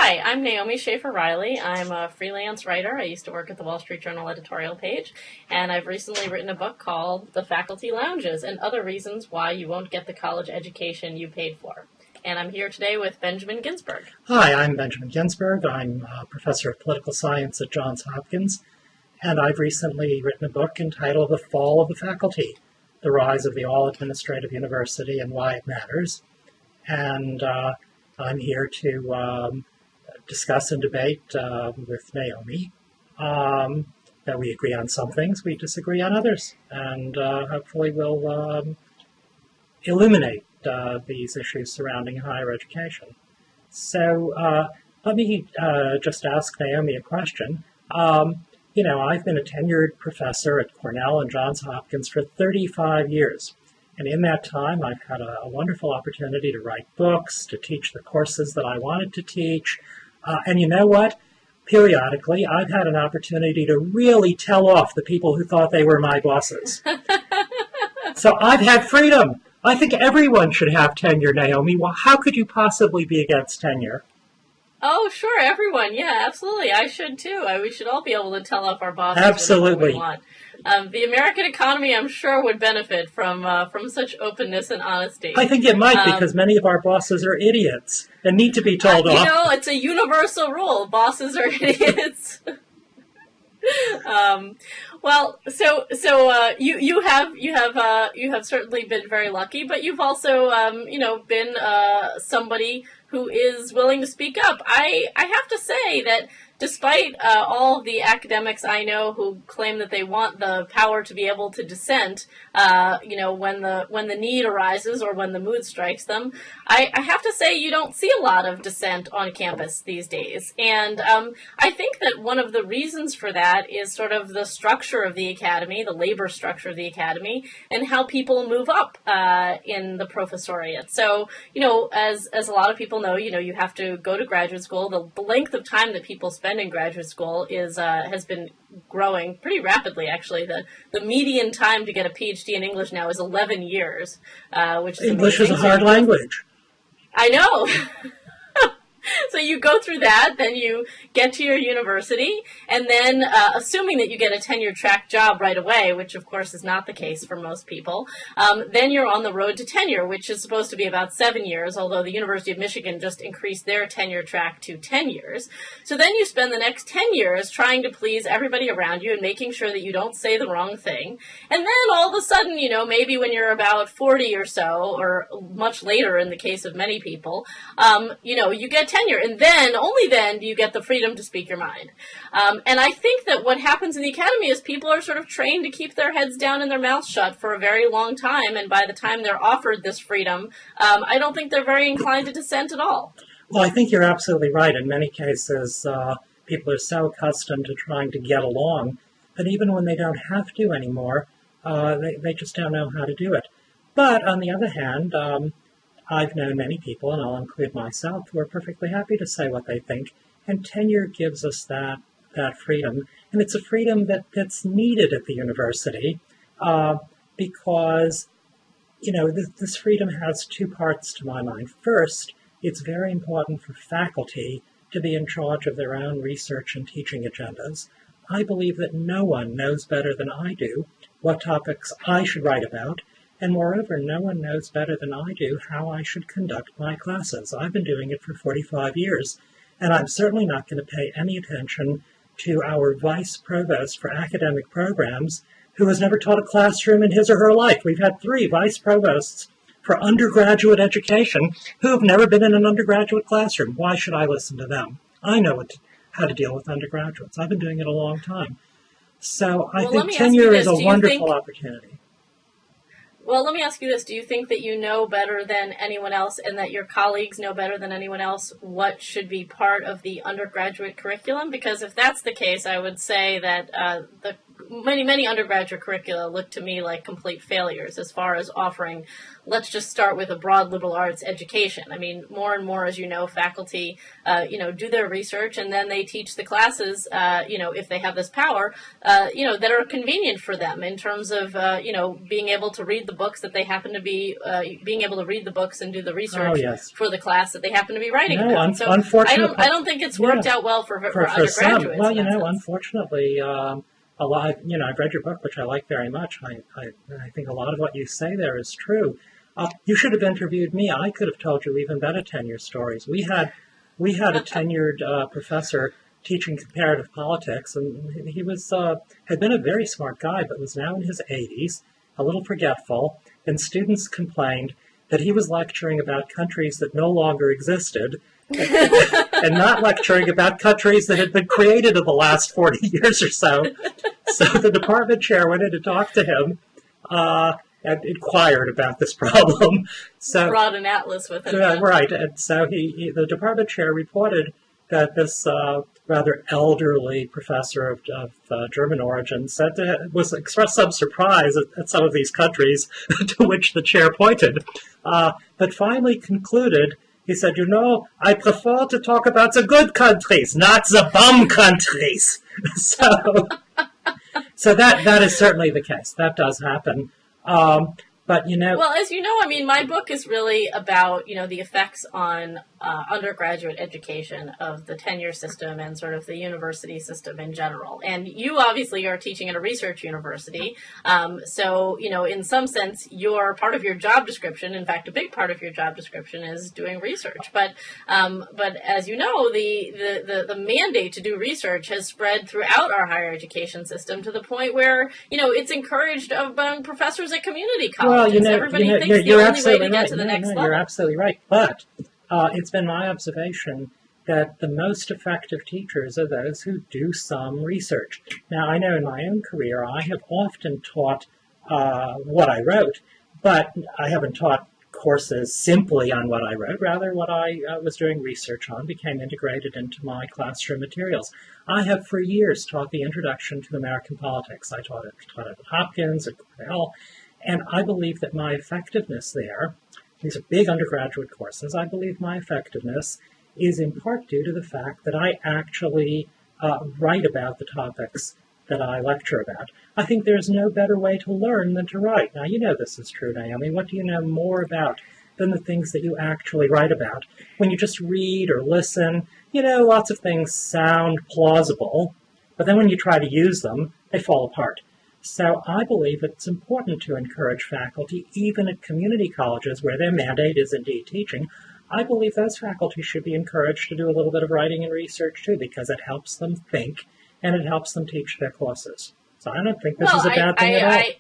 Hi, I'm Naomi Schaefer Riley. I'm a freelance writer. I used to work at the Wall Street Journal editorial page, and I've recently written a book called The Faculty Lounges and Other Reasons Why You Won't Get the College Education You Paid For. And I'm here today with Benjamin Ginsberg. Hi, I'm Benjamin Ginsberg. I'm a professor of political science at Johns Hopkins, and I've recently written a book entitled The Fall of the Faculty, The Rise of the All-Administrative University and Why It Matters. And I'm here to discuss and debate with Naomi that we agree on some things, we disagree on others, and hopefully we'll illuminate these issues surrounding higher education. So let me just ask Naomi a question. I've been a tenured professor at Cornell and Johns Hopkins for 35 years. And in that time, I've had a wonderful opportunity to write books, to teach the courses that I wanted to teach. And you know what? Periodically, I've had an opportunity to really tell off the people who thought they were my bosses. So I've had freedom. I think everyone should have tenure, Naomi. Well, how could you possibly be against tenure? Oh, sure, everyone. Yeah, absolutely. I should too. We should all be able to tell off our bosses Absolutely. whenever we want. The American economy, I'm sure, would benefit from such openness and honesty. I think it might, because many of our bosses are idiots and need to be told off. It's a universal rule. Bosses are idiots. You have certainly been very lucky, but you've also been somebody who is willing to speak up. I have to say that despite all of the academics I know who claim that they want the power to be able to dissent, when the need arises or when the mood strikes them, I have to say you don't see a lot of dissent on campus these days. And I think that one of the reasons for that is sort of the structure of the academy, the labor structure of the academy, and how people move up in the professoriate. So, as a lot of people know, you have to go to graduate school. The length of time that people spend in graduate school has been growing pretty rapidly, actually. The median time to get a PhD in English now is 11 years, which is English amazing. is a hard language. I know. So you go through that, then you get to your university, and then assuming that you get a tenure track job right away, which of course is not the case for most people, then you're on the road to tenure, which is supposed to be about 7 years, although the University of Michigan just increased their tenure track to 10 years. So then you spend the next 10 years trying to please everybody around you and making sure that you don't say the wrong thing. And then all of a sudden, maybe when you're about 40 or so, or much later in the case of many people, you get tenure. And then, only then, do you get the freedom to speak your mind. And I think that what happens in the academy is people are sort of trained to keep their heads down and their mouths shut for a very long time. And by the time they're offered this freedom, I don't think they're very inclined to dissent at all. Well, I think you're absolutely right. In many cases, people are so accustomed to trying to get along that even when they don't have to anymore, they just don't know how to do it. But on the other hand, I've known many people, and I'll include myself, who are perfectly happy to say what they think, and tenure gives us that freedom. And it's a freedom that's needed at the university because, this freedom has two parts to my mind. First, it's very important for faculty to be in charge of their own research and teaching agendas. I believe that no one knows better than I do what topics I should write about, and moreover, no one knows better than I do how I should conduct my classes. I've been doing it for 45 years, and I'm certainly not going to pay any attention to our vice provost for academic programs who has never taught a classroom in his or her life. We've had 3 vice provosts for undergraduate education who have never been in an undergraduate classroom. Why should I listen to them? I know how to deal with undergraduates. I've been doing it a long time. So I think tenure is a wonderful opportunity. Well, let me ask you this. Do you think that you know better than anyone else and that your colleagues know better than anyone else what should be part of the undergraduate curriculum? Because if that's the case, I would say that many undergraduate curricula look to me like complete failures as far as offering, let's just start with a broad liberal arts education. I mean, more and more, as you know, faculty, do their research, and then they teach the classes, if they have this power, that are convenient for them in terms of, being able to read the books that they happen to be, being able to read the books and do the research for the class that they happen to be writing about. So unfortunately, I don't think it's worked out well for undergraduates. Some. Well, unfortunately, a lot. I've read your book, which I like very much. I think a lot of what you say there is true. You should have interviewed me. I could have told you even better tenure stories. We had a tenured professor teaching comparative politics, and he was had been a very smart guy, but was now in his 80s, a little forgetful, and students complained that he was lecturing about countries that no longer existed, and not lecturing about countries that had been created in the last 40 years or so. So the department chair went in to talk to him and inquired about this problem. So brought an atlas with him. Right, and so the department chair reported that this rather elderly professor of German origin expressed some surprise at some of these countries to which the chair pointed, but finally concluded. He said, I prefer to talk about the good countries, not the bum countries. So that is certainly the case. That does happen. But, Well, as you know, I mean, my book is really about, the effects on undergraduate education of the tenure system and sort of the university system in general. And you obviously are teaching at a research university. So, in some sense, part of your job description, in fact, a big part of your job description is doing research. But as you know, the mandate to do research has spread throughout our higher education system to the point where, it's encouraged among professors at community colleges. Well, everybody thinks the only way to get to the next level. You're absolutely right. But it's been my observation that the most effective teachers are those who do some research. Now, I know in my own career, I have often taught what I wrote, but I haven't taught courses simply on what I wrote. Rather, what I was doing research on became integrated into my classroom materials. I have for years taught the Introduction to American Politics. I taught it at Hopkins, at Cornell, and I believe that my effectiveness there, these are big undergraduate courses, I believe my effectiveness is in part due to the fact that I actually write about the topics that I lecture about. I think there's no better way to learn than to write. Now, you know this is true, Naomi. What do you know more about than the things that you actually write about? When you just read or listen, lots of things sound plausible, but then when you try to use them, they fall apart. So I believe it's important to encourage faculty, even at community colleges where their mandate is indeed teaching. I believe those faculty should be encouraged to do a little bit of writing and research too, because it helps them think and it helps them teach their courses. So I don't think this is a bad thing at all.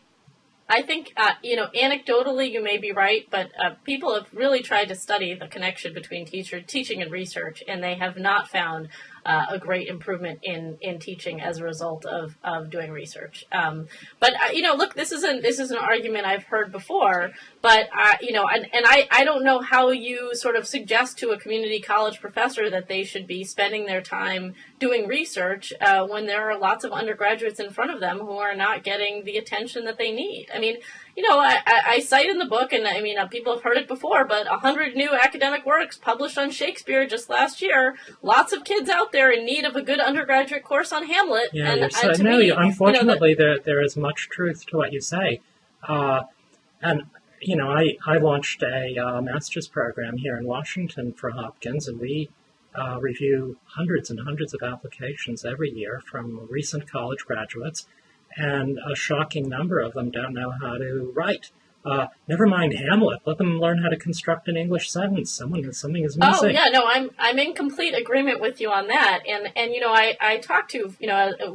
I think, anecdotally you may be right, but people have really tried to study the connection between teaching and research, and they have not found a great improvement in teaching as a result of doing research. But look, this is an argument I've heard before, but I don't know how you sort of suggest to a community college professor that they should be spending their time doing research when there are lots of undergraduates in front of them who are not getting the attention that they need. I mean, I cite in the book, and I mean, people have heard it before, but 100 new academic works published on Shakespeare just last year. Lots of kids out there in need of a good undergraduate course on Hamlet. Yeah, unfortunately, there is much truth to what you say. I launched a master's program here in Washington for Hopkins, and we review hundreds and hundreds of applications every year from recent college graduates. And a shocking number of them don't know how to write. Never mind Hamlet. Let them learn how to construct an English sentence. Something is missing. Oh yeah, no, I'm in complete agreement with you on that. And I talked to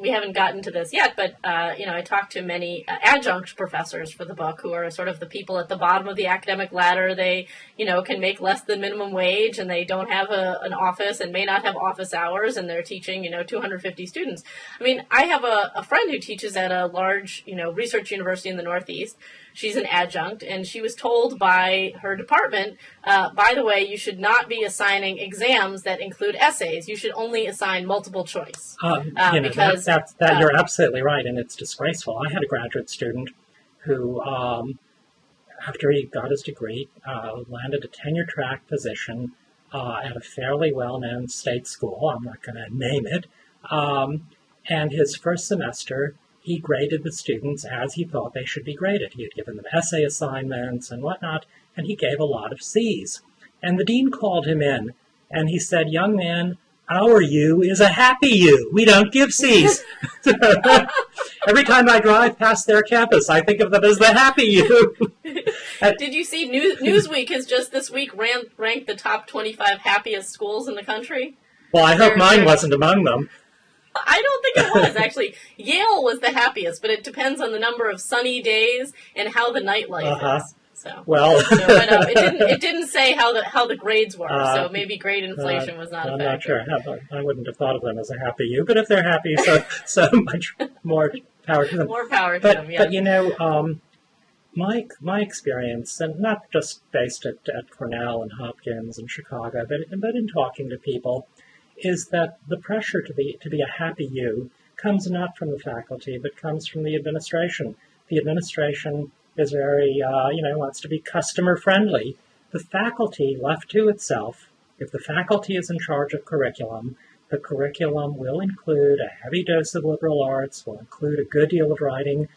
we haven't gotten to this yet, but I talked to many adjunct professors for the book who are sort of the people at the bottom of the academic ladder. They can make less than minimum wage, and they don't have an office and may not have office hours, and they're teaching 250 students. I mean, I have a friend who teaches at a large research university in the Northeast, she's an adjunct, and she was told by her department, by the way, you should not be assigning exams that include essays. You should only assign multiple choice. Because you're absolutely right, and it's disgraceful. I had a graduate student who, after he got his degree, landed a tenure track position at a fairly well-known state school. I'm not going to name it. And his first semester, he graded the students as he thought they should be graded. He had given them essay assignments and whatnot, and he gave a lot of C's. And the dean called him in, and he said, "Young man, our you is a happy you. We don't give C's." Every time I drive past their campus, I think of them as the happy you. Did you see Newsweek has just this week ranked the top 25 happiest schools in the country? Well, I hope mine wasn't among them. I don't think it was, actually. Yale was the happiest, but it depends on the number of sunny days and how the nightlife is. So, well, it didn't say how the grades were, so maybe grade inflation was not a factor. I'm not sure. I wouldn't have thought of them as a happy you, but if they're happy, so much more power to them. More power to them, yeah. But my experience, and not just based at Cornell and Hopkins and Chicago, but in talking to people, is that the pressure to be a happy you comes not from the faculty, but comes from the administration. The administration is very, wants to be customer friendly. The faculty, left to itself, if the faculty is in charge of curriculum, the curriculum will include a heavy dose of liberal arts, will include a good deal of writing.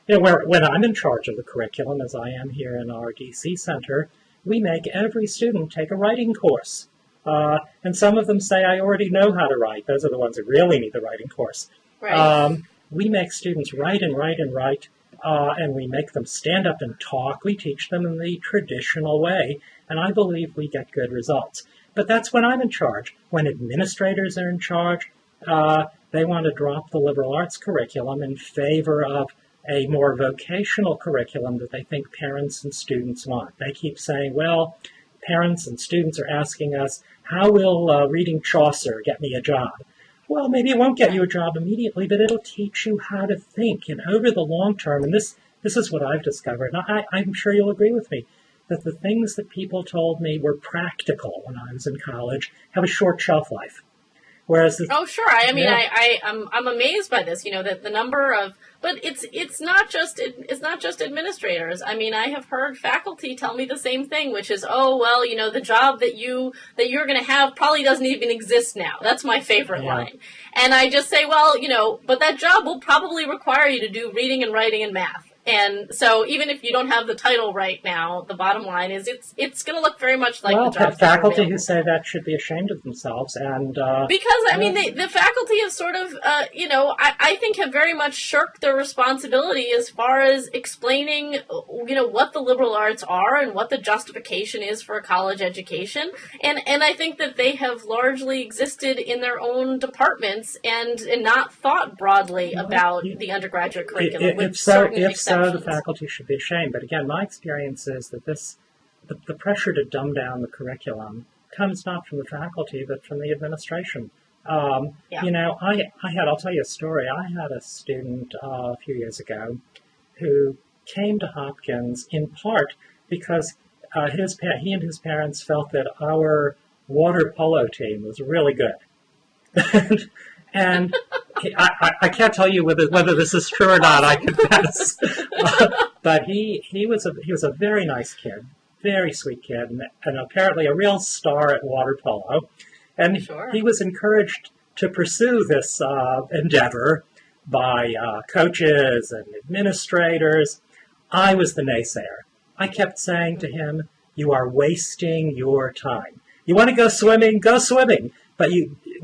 When I'm in charge of the curriculum, as I am here in our DC Center, we make every student take a writing course. And some of them say, I already know how to write. Those are the ones that really need the writing course. Right. We make students write and write and write, and we make them stand up and talk. We teach them in the traditional way, and I believe we get good results. But that's when I'm in charge. When administrators are in charge, they want to drop the liberal arts curriculum in favor of a more vocational curriculum that they think parents and students want. They keep saying, well, parents and students are asking us, how will reading Chaucer get me a job? Well, maybe it won't get you a job immediately, but it'll teach you how to think. And over the long term, and this is what I've discovered, and I'm sure you'll agree with me, that the things that people told me were practical when I was in college have a short shelf life. Whereas sure. I'm amazed by this. That the number of, but it's not just administrators. I mean, I have heard faculty tell me the same thing, which is, the job that you're going to have probably doesn't even exist now. That's my favorite line. And I just say, but that job will probably require you to do reading and writing and math. And so even if you don't have the title right now, the bottom line is it's going to look very much like the job. Faculty who say that should be ashamed of themselves, and because the faculty have sort of I think have very much shirked their responsibility as far as explaining what the liberal arts are and what the justification is for a college education, and I think that they have largely existed in their own departments and not thought broadly about the undergraduate curriculum. If so, the faculty should be ashamed. But again, my experience is that the pressure to dumb down the curriculum comes not from the faculty, but from the administration. I'll tell you a story. I had a student a few years ago who came to Hopkins in part because he and his parents felt that our water polo team was really good. And I can't tell you whether this is true or not, I confess. But he was a very nice kid, very sweet kid, and apparently a real star at water polo. And he was encouraged to pursue this endeavor by coaches and administrators. I was the naysayer. I kept saying to him, you are wasting your time. You want to go swimming, but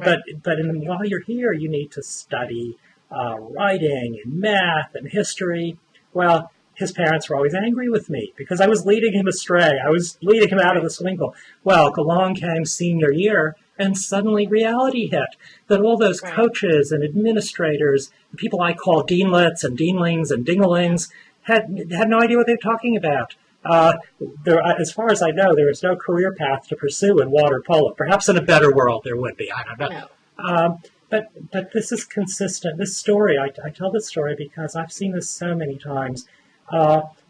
while you're here, you need to study writing and math and history. Well, his parents were always angry with me because I was leading him astray. I was leading him out of the swimming pool. Well, along came senior year, and suddenly reality hit that all those coaches and administrators, the people I call deanlets and deanlings and dinglings, had no idea what they were talking about. As far as I know, there is no career path to pursue in water polo. Perhaps in a better world there would be. I don't know. No. But this is consistent. This story, I tell this story because I've seen this so many times.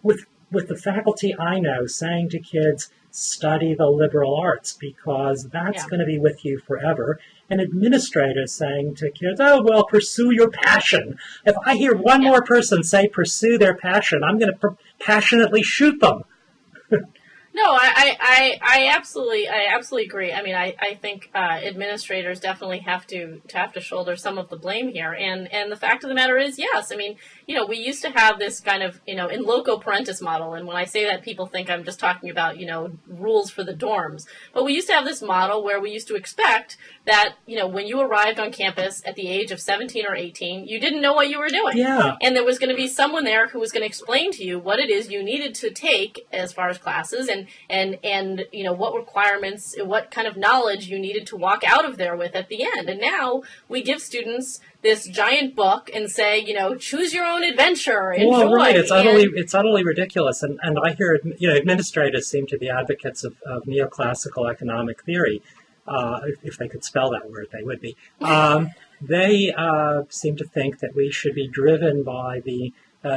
with the faculty I know saying to kids, study the liberal arts because that's going to be with you forever. And administrators saying to kids, oh, well, pursue your passion. If I hear one more person say pursue their passion, I'm going to passionately shoot them. No, I absolutely agree. I mean, I think administrators definitely have to shoulder some of the blame here. And the fact of the matter is, yes. I mean, we used to have this kind of, in loco parentis model. And when I say that, people think I'm just talking about, rules for the dorms. But we used to have this model where we used to expect that, when you arrived on campus at the age of 17 or 18, you didn't know what you were doing. Yeah. And there was going to be someone there who was going to explain to you what it is you needed to take as far as classes and what requirements, what kind of knowledge you needed to walk out of there with at the end. And now we give students this giant book and say, choose your own adventure. Enjoy. Well, right. It's utterly ridiculous. And I hear, administrators seem to be advocates of neoclassical economic theory. If they could spell that word, they would be. They seem to think that we should be driven by the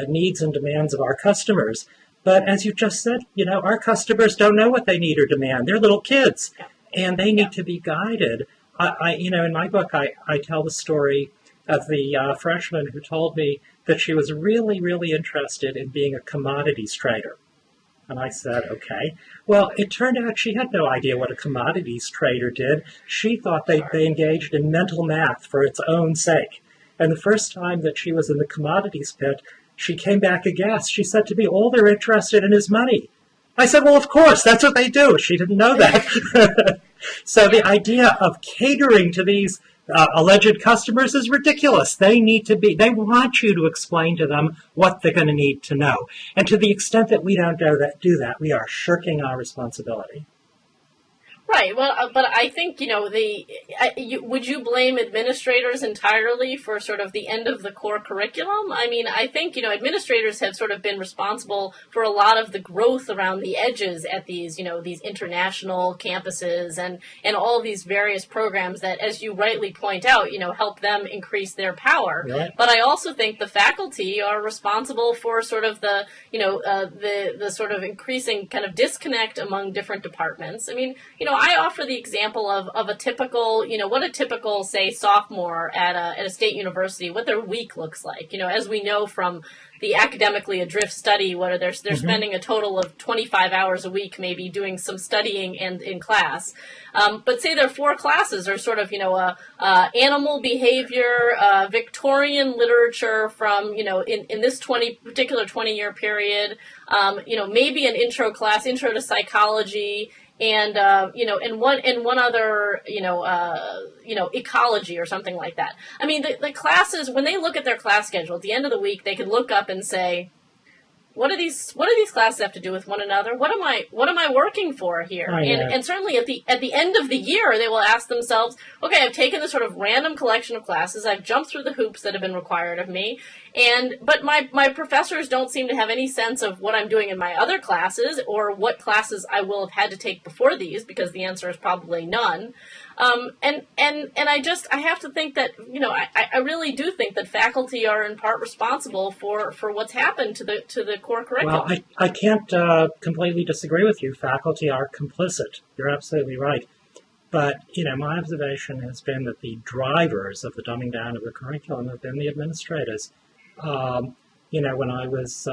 needs and demands of our customers. But as you just said, our customers don't know what they need or demand. They're little kids, and they need to be guided. In my book, I tell the story of the freshman who told me that she was really, really interested in being a commodities trader. And I said, okay. Well, it turned out she had no idea what a commodities trader did. She thought they engaged in mental math for its own sake. And the first time that she was in the commodities pit, she came back aghast. She said to me, all they're interested in is money. I said, well, of course, that's what they do. She didn't know that. So the idea of catering to these alleged customers is ridiculous. They want you to explain to them what they're going to need to know. And to the extent that we don't do that, we are shirking our responsibility. Right. Well, but I think, would you blame administrators entirely for sort of the end of the core curriculum? I mean, I think, administrators have sort of been responsible for a lot of the growth around the edges at these, these international campuses and all of these various programs that, as you rightly point out, help them increase their power. Right. But I also think the faculty are responsible for sort of the, the sort of increasing kind of disconnect among different departments. I mean, I offer the example of a typical, what a typical, say, sophomore at a state university, what their week looks like. As we know from the academically adrift study, where they're spending a total of 25 hours a week, maybe doing some studying and in class. But say their 4 classes are sort of, animal behavior, Victorian literature from, in this particular 20-year period, maybe an intro class, intro to psychology, and and one other ecology or something like that. I mean, the classes, when they look at their class schedule at the end of the week, they can look up and say, what do these classes have to do with one another? What am I working for here? And certainly at the end of the year, they will ask themselves, okay, I've taken this sort of random collection of classes, I've jumped through the hoops that have been required of me, but my professors don't seem to have any sense of what I'm doing in my other classes or what classes I will have had to take before these, because the answer is probably none. And I have to think that, I really do think that faculty are in part responsible for what's happened to the core curriculum. Well, I can't completely disagree with you. Faculty are complicit. You're absolutely right. But, my observation has been that the drivers of the dumbing down of the curriculum have been the administrators. When I was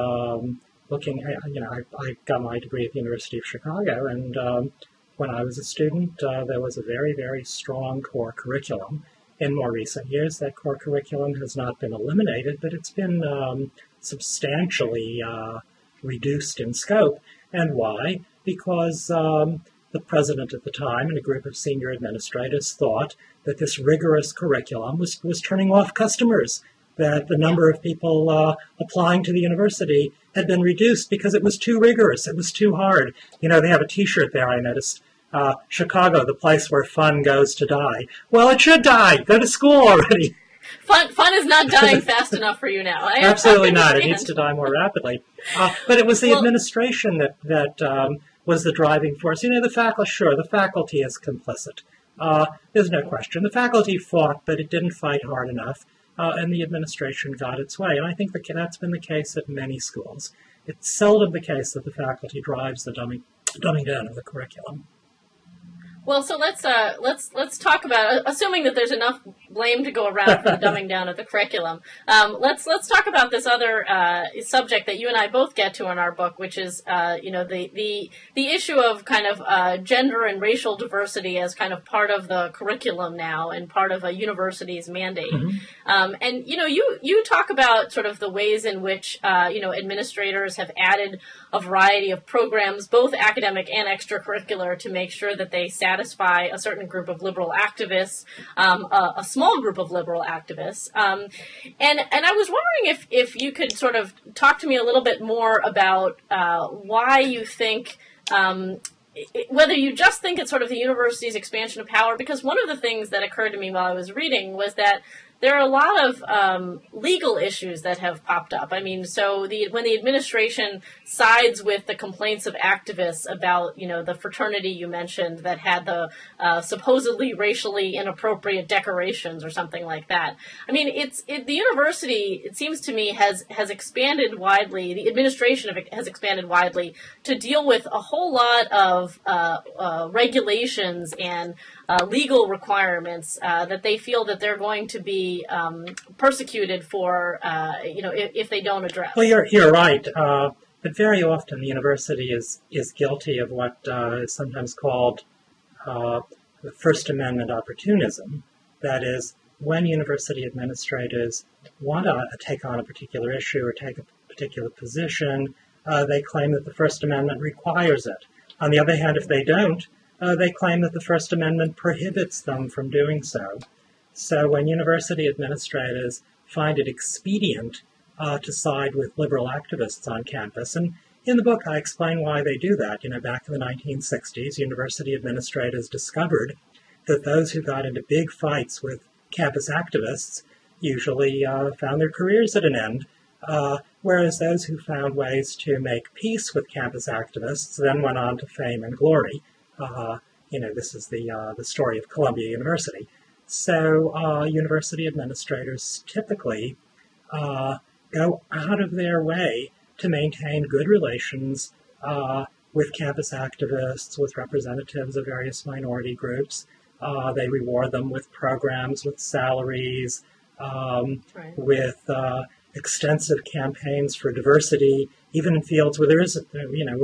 looking, I got my degree at the University of Chicago, and when I was a student, there was a very, very strong core curriculum. In more recent years, that core curriculum has not been eliminated, but it's been substantially reduced in scope. And why? Because the president at the time and a group of senior administrators thought that this rigorous curriculum was turning off customers, that the number of people applying to the university had been reduced because it was too rigorous, it was too hard. They have a T-shirt there, I noticed, Chicago, the place where fun goes to die. Well, it should die. Go to school already. Fun is not dying fast enough for you now. Absolutely not. It needs to die more rapidly. But it was the administration that was the driving force. The faculty is complicit. There's no question. The faculty fought, but it didn't fight hard enough, and the administration got its way. And I think that's been the case at many schools. it's seldom the case that the faculty drives the dumbing down of the curriculum. Well, so let's talk about, assuming that there's enough blame to go around for the dumbing down of the curriculum. Let's talk about this other subject that you and I both get to in our book, which is the issue of kind of gender and racial diversity as kind of part of the curriculum now and part of a university's mandate. Mm-hmm. And you talk about sort of the ways in which administrators have added a variety of programs, both academic and extracurricular, to make sure that they satisfy a certain group of liberal activists, a small group of liberal activists. And I was wondering if you could sort of talk to me a little bit more about why you think, whether you just think it's sort of the university's expansion of power, because one of the things that occurred to me while I was reading was that there are a lot of legal issues that have popped up. I mean, so when the administration sides with the complaints of activists about, the fraternity you mentioned that had the supposedly racially inappropriate decorations or something like that. I mean, the university, it seems to me, has expanded widely. The administration has expanded widely to deal with a whole lot of regulations and legal requirements that they feel that they're going to be persecuted for, if they don't address. Well, you're right, but very often the university is guilty of what is sometimes called the First Amendment opportunism. That is, when university administrators want to take on a particular issue or take a particular position, they claim that the First Amendment requires it. On the other hand, if they don't, they claim that the First Amendment prohibits them from doing so. So when university administrators find it expedient to side with liberal activists on campus, and in the book I explain why they do that. Back in the 1960s, university administrators discovered that those who got into big fights with campus activists usually found their careers at an end, whereas those who found ways to make peace with campus activists then went on to fame and glory. This is the story of Columbia University. So university administrators typically go out of their way to maintain good relations with campus activists, with representatives of various minority groups. They reward them with programs, with salaries, right. with extensive campaigns for diversity, even in fields where where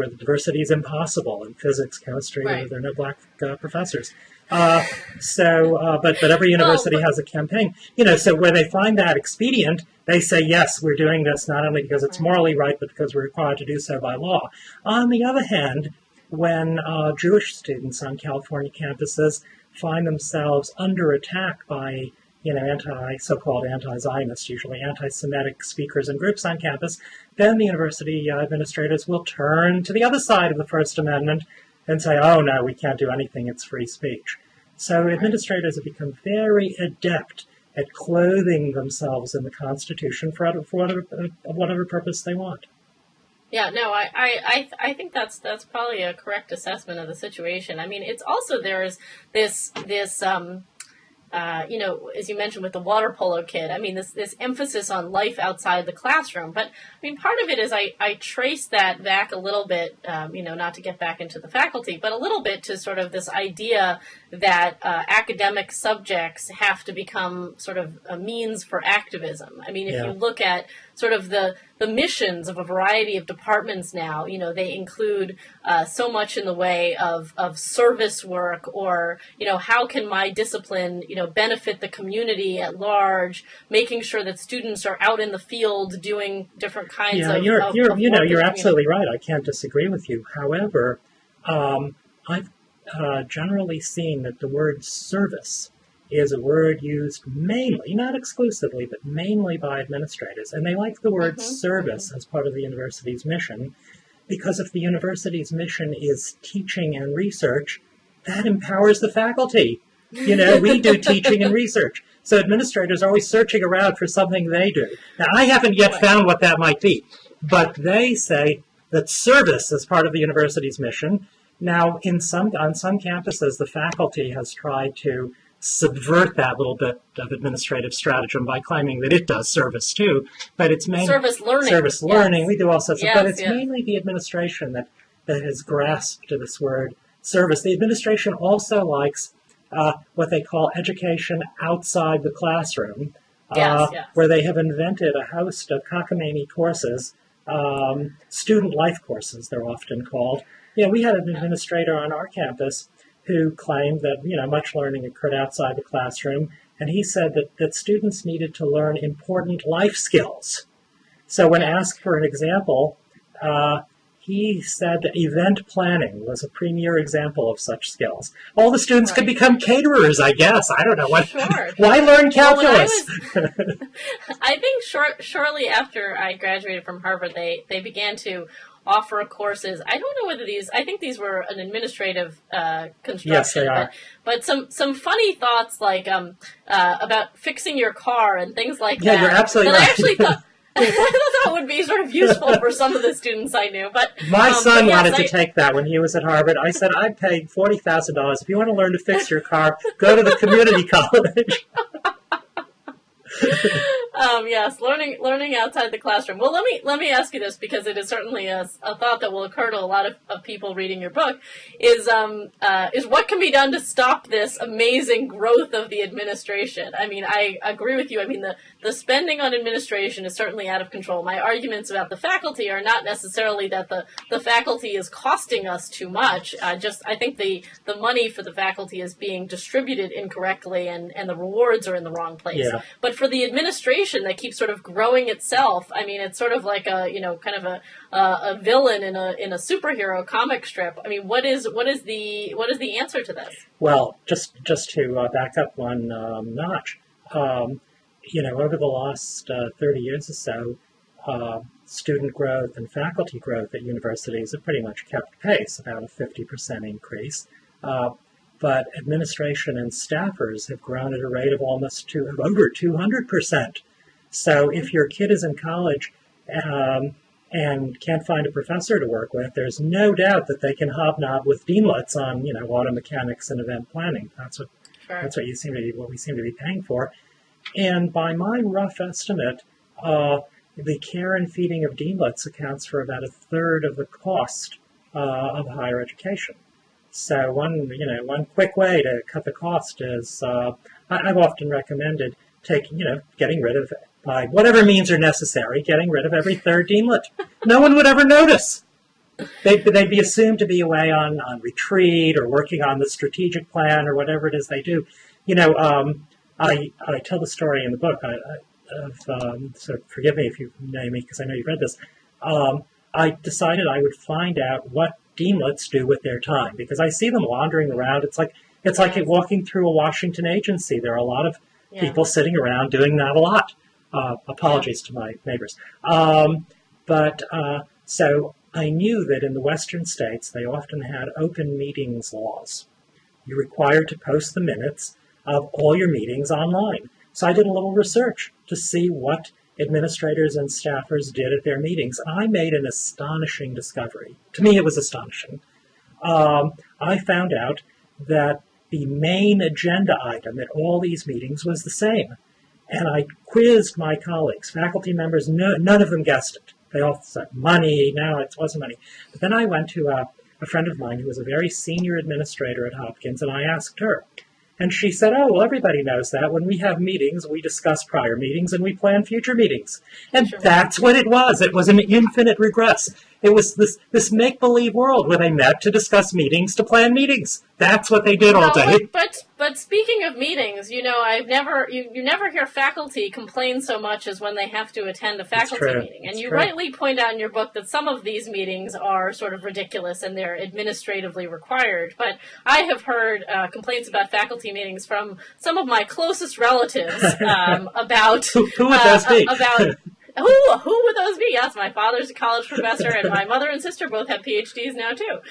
the diversity is impossible, in physics, chemistry, right. where there are no black professors. But every university has a campaign. So where they find that expedient, they say, yes, we're doing this not only because it's morally right, but because we're required to do so by law. On the other hand, when Jewish students on California campuses find themselves under attack by so-called anti-Zionists, usually anti-Semitic speakers and groups on campus, then the university administrators will turn to the other side of the First Amendment and say, oh, no, we can't do anything, it's free speech. So administrators have become very adept at clothing themselves in the Constitution for whatever purpose they want. Yeah, no, I think that's probably a correct assessment of the situation. I mean, it's also there's this as you mentioned with the water polo kid, I mean, this emphasis on life outside the classroom. But, I mean, part of it is I trace that back a little bit, not to get back into the faculty, but a little bit to sort of this idea that academic subjects have to become sort of a means for activism. I mean, if you look at sort of the missions of a variety of departments now, they include so much in the way of service work or, how can my discipline, benefit the community at large, making sure that students are out in the field doing different kinds of you're work absolutely right. I can't disagree with you. However, I've generally seen that the word service is a word used mainly, not exclusively, but mainly by administrators. And they like the word service as part of the university's mission, because if the university's mission is teaching and research, that empowers the faculty. We do teaching and research. So administrators are always searching around for something they do. Now, I haven't yet found what that might be, but they say that service is part of the university's mission. Now, on some campuses, the faculty has tried to subvert that little bit of administrative stratagem by claiming that it does service too, but it's mainly service learning. Service learning. Yes. We do all sorts of, but it's yes. mainly the administration that has grasped this word service. The administration also likes what they call education outside the classroom, yes. where they have invented a host of cockamamie courses, student life courses, they're often called. We had an administrator on our campus who claimed that, much learning occurred outside the classroom, and he said that students needed to learn important life skills. So when asked for an example, he said that event planning was a premier example of such skills. All the students could become caterers, I guess. I don't know. Sure. Why learn calculus? I think shortly after I graduated from Harvard, they began to offer courses. I don't know whether I think these were an administrative construction. Yes, they are. But some funny thoughts like about fixing your car and things like that. Yeah, you're absolutely right. I actually thought that would be sort of useful for some of the students I knew. But my son wanted to take that when he was at Harvard. I said, I'd pay $40,000. If you want to learn to fix your car, go to the community college. Yes, learning outside the classroom. Well, let me ask you this, because it is certainly a thought that will occur to a lot of people reading your book. Is what can be done to stop this amazing growth of the administration? I mean, I agree with you. I mean, the spending on administration is certainly out of control. My arguments about the faculty are not necessarily that the faculty is costing us too much. I think the money for the faculty is being distributed incorrectly, and the rewards are in the wrong place. Yeah. But for the administration that keeps sort of growing itself, I mean, it's sort of like kind of a villain in a superhero comic strip. I mean, what is the answer to this? Well, just to back up one notch, over the last 30 years or so, student growth and faculty growth at universities have pretty much kept pace, about a 50% increase. But administration and staffers have grown at a rate of almost over 200%. So if your kid is in college and can't find a professor to work with, there's no doubt that they can hobnob with deanlets on, auto mechanics and event planning. That's what we seem to be paying for. And by my rough estimate, the care and feeding of deanlets accounts for about a third of the cost of higher education. So one quick way to cut the cost is I've often recommended getting rid of, by whatever means are necessary, getting rid of every third deanlet. No one would ever notice. They'd be assumed to be away on retreat or working on the strategic plan or whatever it is they do. I tell the story in the book so forgive me if you know me because I know you've read this. I decided I would find out what deanlets do with their time, because I see them wandering around. It's like walking through a Washington agency. There are a lot of people sitting around doing that a lot. Apologies to my neighbors. So I knew that in the Western states, they often had open meetings laws. You're required to post the minutes of all your meetings online. So I did a little research to see what administrators and staffers did at their meetings. I made an astonishing discovery. To me, it was astonishing. I found out that the main agenda item at all these meetings was the same. And I quizzed my colleagues, faculty members, none of them guessed it. They all said money, no, it wasn't money. But then I went to a friend of mine who was a very senior administrator at Hopkins, and I asked her. And she said, oh, well, everybody knows that. When we have meetings, we discuss prior meetings and we plan future meetings. And that's what it was. It was an infinite regress. It was this make-believe world where they met to discuss meetings, to plan meetings. That's what they did all day. But speaking of meetings, you never hear faculty complain so much as when they have to attend a faculty meeting. And you rightly point out in your book that some of these meetings are sort of ridiculous and they're administratively required. But I have heard complaints about faculty meetings from some of my closest relatives about who would those be? Who would those be? Yes, my father's a college professor, and my mother and sister both have PhDs now too.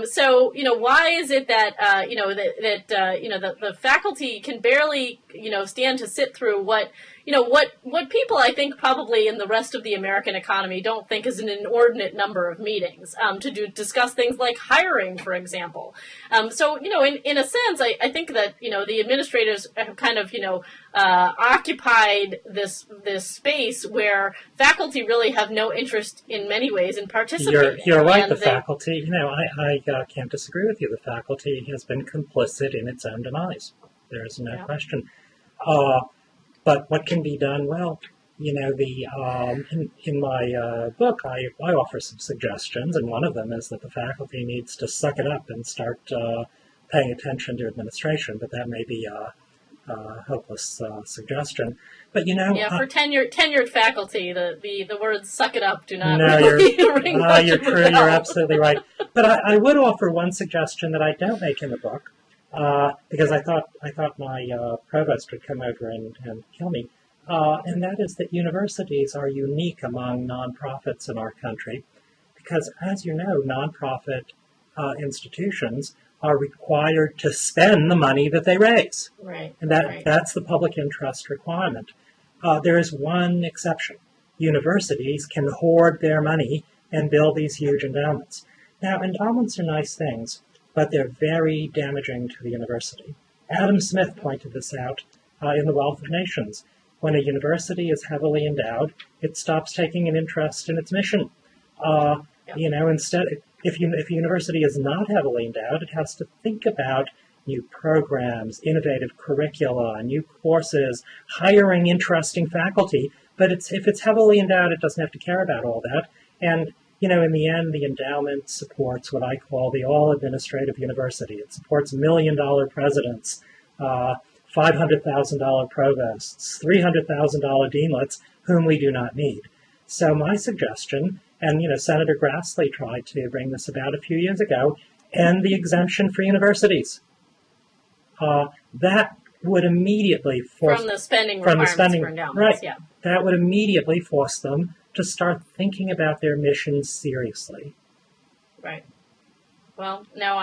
So why is it that the faculty can barely stand to sit through what what people, I think, probably in the rest of the American economy don't think is an inordinate number of meetings to discuss things like hiring, for example. So, in a sense, I think that, the administrators have kind of, occupied this space where faculty really have no interest in many ways in participating. You're right, faculty, I can't disagree with you. The faculty has been complicit in its own demise. There's no question. But what can be done? Well, in my book, I offer some suggestions, and one of them is that the faculty needs to suck it up and start paying attention to administration. But that may be a hopeless suggestion. But for tenured faculty, the words "suck it up" do not no, really ring much you're true. You're absolutely right. But I would offer one suggestion that I don't make in the book. Because I thought my provost would come over and kill me, and that is that universities are unique among nonprofits in our country, because as you know, nonprofit institutions are required to spend the money that they raise, right? And that's the public interest requirement. There is one exception: universities can hoard their money and build these huge endowments. Now, endowments are nice things, but they're very damaging to the university. Adam Smith pointed this out in The Wealth of Nations. When a university is heavily endowed, it stops taking an interest in its mission. Instead, if a university is not heavily endowed, it has to think about new programs, innovative curricula, new courses, hiring interesting faculty. But if it's heavily endowed, it doesn't have to care about all that. And in the end, the endowment supports what I call the all-administrative university. It supports $1 million presidents, $500,000 provosts, $300,000 deanlets, whom we do not need. So my suggestion, and Senator Grassley tried to bring this about a few years ago, end the exemption for universities. That would immediately force... From the spending requirements for endowments, right, yeah. That would immediately force them to start thinking about their mission seriously. Right. Well, no,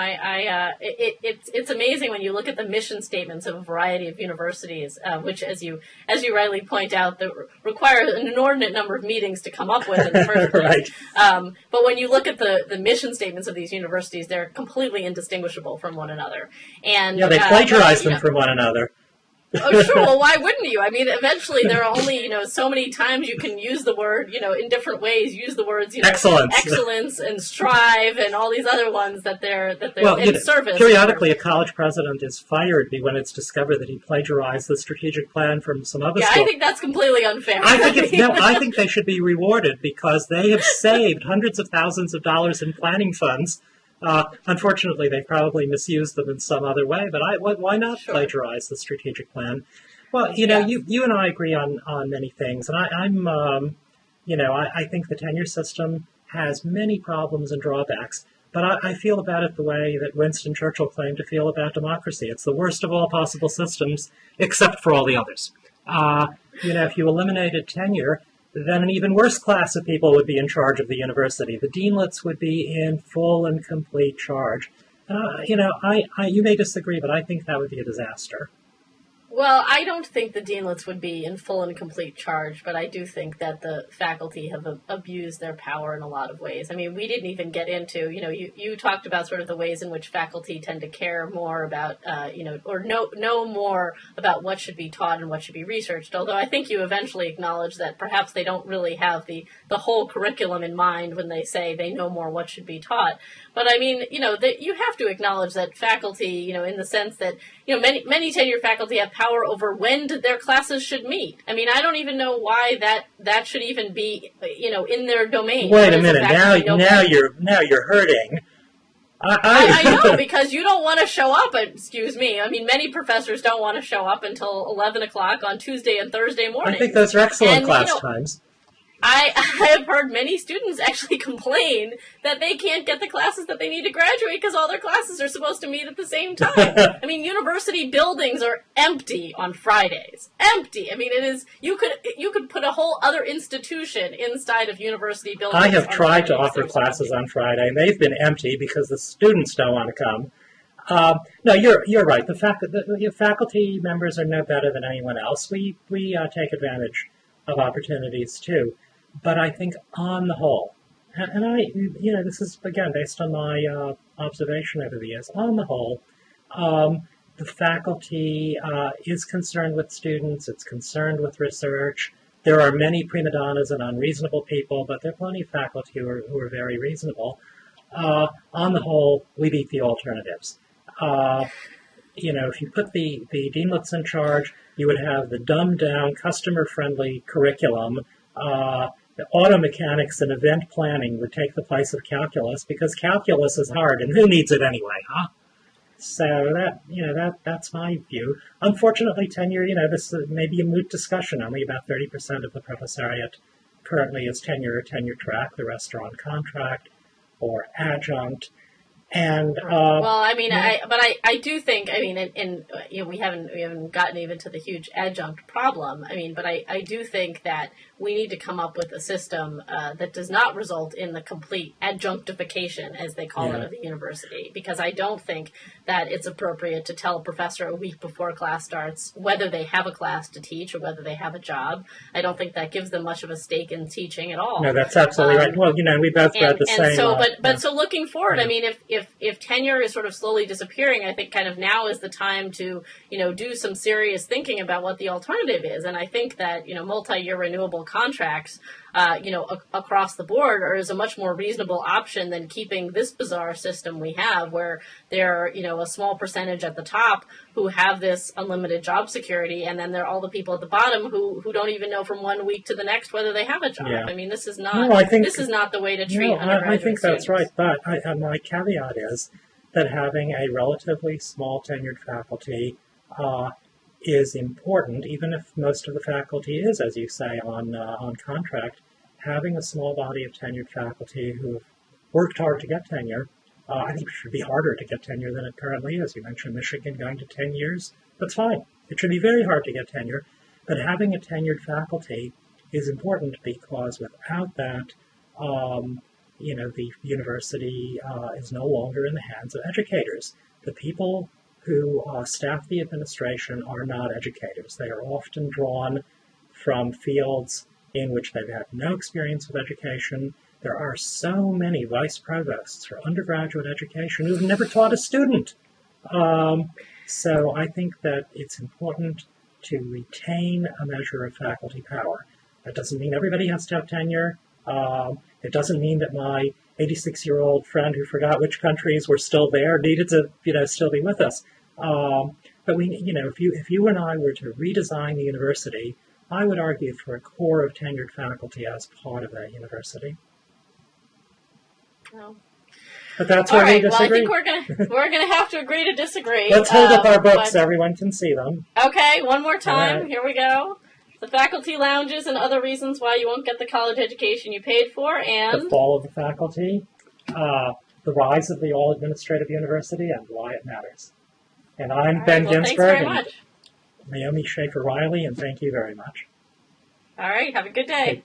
it's amazing when you look at the mission statements of a variety of universities, which, as you rightly point out, require an inordinate number of meetings to come up with in the first place. Right. But when you look at the mission statements of these universities, they're completely indistinguishable from one another. And they plagiarize them from one another. Oh, sure. Well, why wouldn't you? I mean, eventually there are only, so many times you can use the word, in different ways. Use the words, excellence and strive and all these other ones that they're in service. Periodically, a college president is fired when it's discovered that he plagiarized the strategic plan from some other school. I think that's completely unfair. I think they should be rewarded because they have saved hundreds of thousands of dollars in planning funds. Unfortunately, they probably misused them in some other way, but why not plagiarize the strategic plan? Well, you and I agree on many things, and I think the tenure system has many problems and drawbacks, but I feel about it the way that Winston Churchill claimed to feel about democracy. It's the worst of all possible systems, except for all the others. If you eliminated tenure, then an even worse class of people would be in charge of the university. The deanlets would be in full and complete charge. You may disagree, but I think that would be a disaster. Well, I don't think the deanlets would be in full and complete charge, but I do think that the faculty have abused their power in a lot of ways. I mean, we didn't even get into, you talked about sort of the ways in which faculty tend to care more about, or know more about what should be taught and what should be researched, although I think you eventually acknowledge that perhaps they don't really have the whole curriculum in mind when they say they know more what should be taught. But I mean, that you have to acknowledge that faculty, in the sense that, many tenure faculty have power over when their classes should meet. I mean, I don't even know why that should even be, in their domain. Wait a minute. Now you're hurting. I know, because you don't want to show up. Excuse me. I mean, many professors don't want to show up until 11 o'clock on Tuesday and Thursday morning. I think those are excellent class times. I have heard many students actually complain that they can't get the classes that they need to graduate because all their classes are supposed to meet at the same time. I mean, university buildings are empty on Fridays. Empty. I mean, it is. You could put a whole other institution inside of university buildings. I have tried to offer classes on Friday, and they've been empty because the students don't want to come. No, you're right. The fact that the faculty members are no better than anyone else, we take advantage of opportunities too. But I think on the whole, and this is again based on my observation over the years. On the whole, the faculty is concerned with students. It's concerned with research. There are many prima donnas and unreasonable people, but there are plenty of faculty who are very reasonable. On the whole, we beat the alternatives. If you put the deanlets in charge, you would have the dumbed-down, customer-friendly curriculum. The auto mechanics and event planning would take the place of calculus because calculus is hard, and who needs it anyway, huh? So that's my view. Unfortunately, tenure, this may be a moot discussion. Only about 30% of the professoriate currently is tenure or tenure track. The rest are on contract or adjunct. And well, I mean, I do think, I mean, and we haven't gotten even to the huge adjunct problem. I mean, but I do think that we need to come up with a system that does not result in the complete adjunctification, as they call it, of the university. Because I don't think that it's appropriate to tell a professor a week before class starts whether they have a class to teach or whether they have a job. I don't think that gives them much of a stake in teaching at all. No, that's absolutely right. Well, we both read the same. So, so looking forward, I mean, if tenure is sort of slowly disappearing, I think kind of now is the time to, do some serious thinking about what the alternative is. And I think that, multi-year renewable contracts, across the board is a much more reasonable option than keeping this bizarre system we have where there are, a small percentage at the top who have this unlimited job security, and then there are all the people at the bottom who don't even know from 1 week to the next whether they have a job. Yeah. I mean, this is not this is not the way to treat undergraduate I think students. That's right, but my caveat is that having a relatively small tenured faculty is important, even if most of the faculty is, as you say, on contract. Having a small body of tenured faculty who have worked hard to get tenure, I think it should be harder to get tenure than it currently is. You mentioned Michigan going to 10 years. That's fine. It should be very hard to get tenure, but having a tenured faculty is important because without that, the university is no longer in the hands of educators. The people who staff the administration are not educators. They are often drawn from fields in which they've had no experience with education. There are so many vice provosts for undergraduate education who've never taught a student. So I think that it's important to retain a measure of faculty power. That doesn't mean everybody has to have tenure. It doesn't mean that my 86-year-old friend who forgot which countries were still there needed to, still be with us. But if you and I were to redesign the university, I would argue for a core of tenured faculty as part of a university. Well, but that's where we disagree. Well, I think we're gonna have to agree to disagree. Let's hold up our books so everyone can see them. Okay, one more time. Right. Here we go. The faculty lounges and other reasons why you won't get the college education you paid for, and the fall of the faculty, the rise of the all-administrative university, and why it matters. And I'm Ben Ginsberg. Thanks very much. Naomi Schaefer Riley, and thank you very much. All right, have a good day.